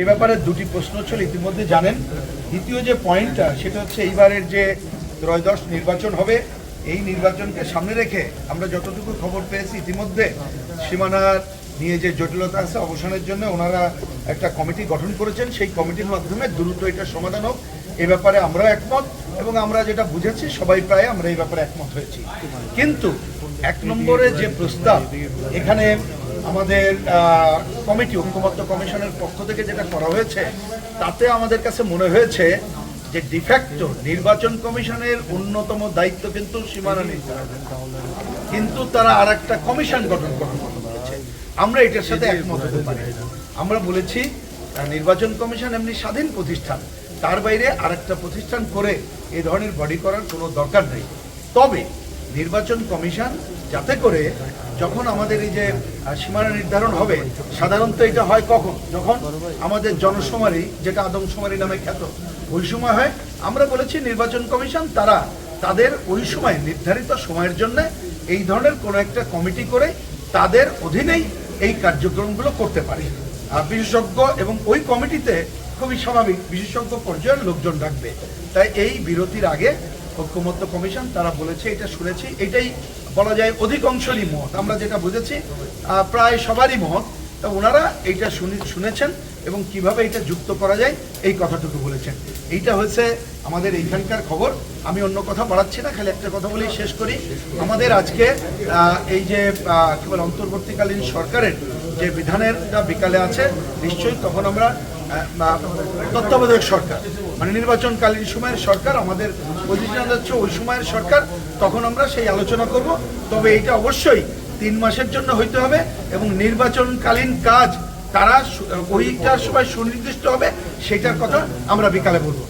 এই ব্যাপারে দুটি প্রশ্ন ছিল, ইতিমধ্যে জানেন। দ্বিতীয় যে পয়েন্টটা সেটা হচ্ছে এইবারের যে ত্রয়োদশ নির্বাচন হবে, এই নির্বাচনকে সামনে রেখে আমরা যতটুকু খবর পেয়েছি ইতিমধ্যে সীমানার নিয়ে যে জটিলতা আছে অবসানের জন্য ওনারা একটা কমিটি গঠন করেছেন। সেই কমিটির মাধ্যমে দ্রুত এটা সমাধান হোক, এ ব্যাপারে আমরা একমত এবং আমরা যেটা বুঝেছি সবাই প্রায় আমরা এই ব্যাপারে একমত হয়েছি। কিন্তু এক নম্বরে যে প্রস্তাব এখানে আমাদের কমিটি ঐক্যমত্য কমিশনের পক্ষ থেকে যেটা করা হয়েছে তাতে আমাদের কাছে মনে হয়েছে যে ডিফ্যাক্টো নির্বাচন কমিশনের অন্যতম দায়িত্ব কিন্তু সীমানা নির্ধারণ, কিন্তু তারা আর একটা কমিশন গঠন করার কথা বলেছে। আমরা এটার সাথে একমত হতে পারি। আমরা বলেছি নির্বাচন কমিশন এমনি স্বাধীন প্রতিষ্ঠান, তার বাইরে আর একটা প্রতিষ্ঠান করে এই ধরনের বডি করার কোনো দরকার নেই। তবে নির্বাচন কমিশন যাতে করে যখন আমাদের এই যে সীমানা নির্ধারণ হবে, সাধারণত এটা হয় কখন, যখন আমাদের জনশুমারি যেটা আদমশুমারি নামে খ্যাত ওই সময় হয়। আমরা বলেছি নির্বাচন কমিশন তারা তাদের ওই সময় নির্ধারিত সময়ের জন্য এই ধরনের কোনো একটা কমিটি করে তাদের অধীনেই এই কার্যক্রমগুলো করতে পারে বিশেষজ্ঞ, এবং ওই কমিটিতে খুবই স্বাভাবিক বিশেষজ্ঞ পর্যায়ের লোকজন রাখবে। তাই এই বিরতির আগে ঐক্যমত্য কমিশন তারা বলেছে, এটা শুনেছি, এটাই বলা যায় অধিকাংশেরই মত, আমরা যেটা বুঝেছি প্রায় সবারই মত। তা ওনারা এইটা শুনেছেন এবং কিভাবে এটা যুক্ত করা যায় এই কথাটুকু বলেছেন। এইটা হচ্ছে আমাদের এইখানকার খবর। আমি অন্য কথা বাড়াচ্ছি না, খালি একটা কথা বলেই শেষ করি। আমাদের আজকে এই যে কেবল অন্তর্বর্তীকালীন সরকারের যে বিধানের বিকালে আছে, নিশ্চয়ই তখন আমরা তত্ত্বাবধায়ক সরকার মানে নির্বাচনকালীন সময়ের সরকার, আমাদের পজিশন হচ্ছে ওই সময়ের সরকার, তখন আমরা সেই আলোচনা করব। তবে এটা অবশ্যই 3 মাসের জন্য হইতে হবে এবং নির্বাচনকালীন কাজ তারা ওইটার সময় সুনির্দিষ্ট হবে, সেটার কথা আমরা বিকালে বলবো।